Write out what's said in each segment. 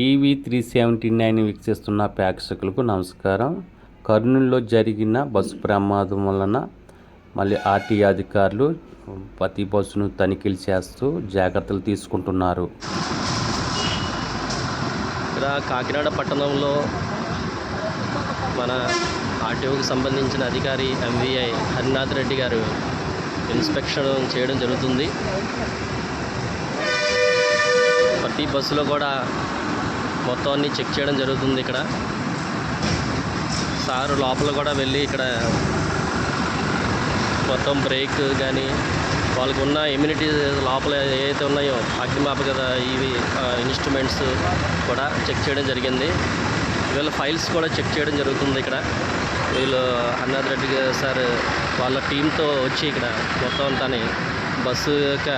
TV 379 వీక్షిస్తున్న ప్రేక్షకులకు నమస్కారం. కర్నూలులో జరిగిన బస్సు ప్రమాదం వలన మళ్ళీ ఆర్టీఏ అధికారులు ప్రతి బస్సును తనిఖీలు చేస్తూ జాగ్రత్తలు తీసుకుంటున్నారు. ఇక్కడ కాకినాడ పట్టణంలో మన ఆర్టీఓకి సంబంధించిన అధికారి ఎంవీఐ హరినాథ్ రెడ్డి గారు ఇన్స్పెక్షన్ చేయడం జరుగుతుంది. ప్రతి బస్సులో కూడా మొత్తం అన్నీ చెక్ చేయడం జరుగుతుంది. ఇక్కడ సారు లోపల కూడా వెళ్ళి ఇక్కడ మొత్తం బ్రేక్ కానీ వాళ్ళకు ఉన్న ఇమ్యూనిటీ లోపల ఏవైతే ఉన్నాయో అగ్నిమాపక ఇవి ఇన్స్ట్రుమెంట్స్ కూడా చెక్ చేయడం జరిగింది. వీళ్ళ ఫైల్స్ కూడా చెక్ చేయడం జరుగుతుంది. ఇక్కడ వీళ్ళు హరినాథ్ రెడ్డి సార్ వాళ్ళ టీంతో వచ్చి ఇక్కడ మొత్తం అంతా బస్సు యొక్క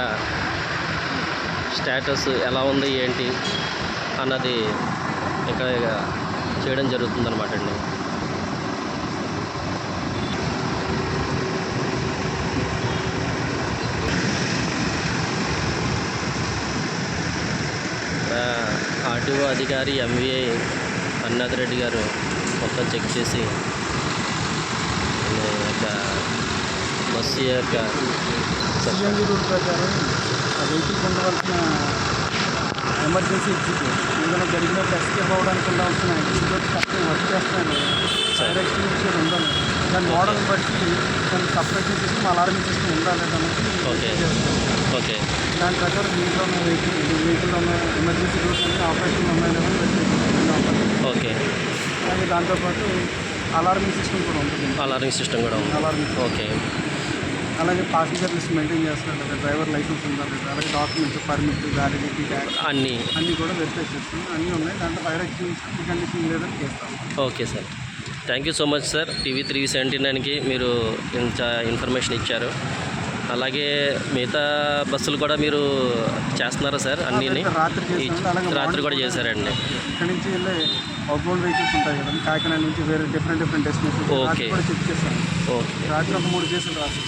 స్టేటస్ ఎలా ఉంది ఏంటి అన్నది ఇక్కడ చేయడం జరుగుతుందన్నమాట అండి. ఆర్టీఓ అధికారి ఎంవీఐ హరినాథ్ రెడ్డి గారు మొత్తం చెక్ చేసి బస్సు యొక్క రూట్ ప్రకారం వెహికల్కి ఉండవలసిన ఎమర్జెన్సీ ఎగ్జిట్ ఏదైనా జరిగినప్పుడు ఎస్కేప్ అవ్వడానికి ఉండవలసిన ఎగ్జిట్ కరెక్ట్గా వర్క్ చేస్తున్నాను. ఫైర్ ఎక్స్టింగ్విషర్ ఉండాలి, దాని మోడల్ బట్టి దాని సపరేషన్ సిస్టమ్ అలారం సిస్టమ్ ఉండాలి ఓకే. దాని ప్రకారం దీంట్లో ఉన్న వెహికల్లో ఉన్న ఎమర్జెన్సీ రూట్స్ అన్ని ఆపరేషన్ ఉన్నాయి లేదా ఓకే. అలాగే దాంతోపాటు అలార్మింగ్ సిస్టమ్ కూడా ఉంటుంది. అలార్మింగ్ సిస్టమ్ కూడా ఉంది. Alarming okay. అలాగే పాసింజర్ లిస్ట్ మెయింటైన్ చేస్తున్నారు లేదా, డ్రైవర్ లైసెన్స్ ఉందా లేదా, అలాగే డాక్యుమెంట్స్ పర్మిట్ వ్యాలిడిటీ ట్యాక్స్ అన్నీ కూడా వెరిఫై చేస్తున్నాం. అన్నీ ఉన్నాయి. దాంట్లో ఫైర్ ఎక్స్టింగ్విషర్ కండిషన్ లేదని చేస్తాం. Okay sir, thank you so much sir. TV 379కి మీరు ఇంత ఇన్ఫర్మేషన్ ఇచ్చారు. అలాగే మిగతా బస్సులు కూడా మీరు చేస్తున్నారా సార్? అన్నీ రాత్రి కూడా చేశారండి. ఇక్కడ నుంచి వెళ్ళే అవుట్బౌండ్ వెహికల్స్ ఉంటాయి కదా, కాకినాడ నుంచి వేరే డిఫరెంట్ డెస్టినేషన్ కూడా చెక్ చేస్తాను. ఓకే. రాత్రి ఒక 3 కేసులు రాత్రి.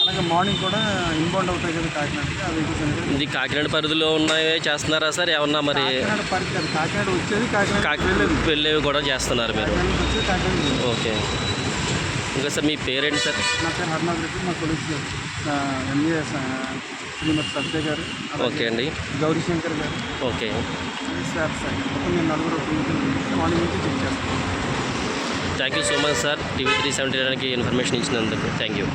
అలాగే మార్నింగ్ కూడా ఇన్బౌండ్ అవుతాయి కదా కాకినాడకి, ఆ వెహికల్స్ ఇది కాకినాడ పరిధిలో ఉన్నవే చేస్తున్నారా సార్? ఏమన్నా మరి కాకినాడ వచ్చేది కాకినాడ వెళ్ళేవి కూడా చేస్తున్నారు మీరు? ఓకే. ఇంకా సార్ మీ పేరేంటి సార్? నా పేరు హరినాథ్ రెడ్డి, మా కొలీగ్స్ ఎంఏ శ్రీమతి సత్య గారు, ఓకే అండి, గౌరీశంకర్ గారు, ఓకే సార్ మొత్తం నేను 4 మార్నింగ్ నుంచి చెక్ చేస్తాను. Thank you so much sir. TV 379కి ఇన్ఫర్మేషన్ ఇచ్చినందుకు థ్యాంక్ యూ.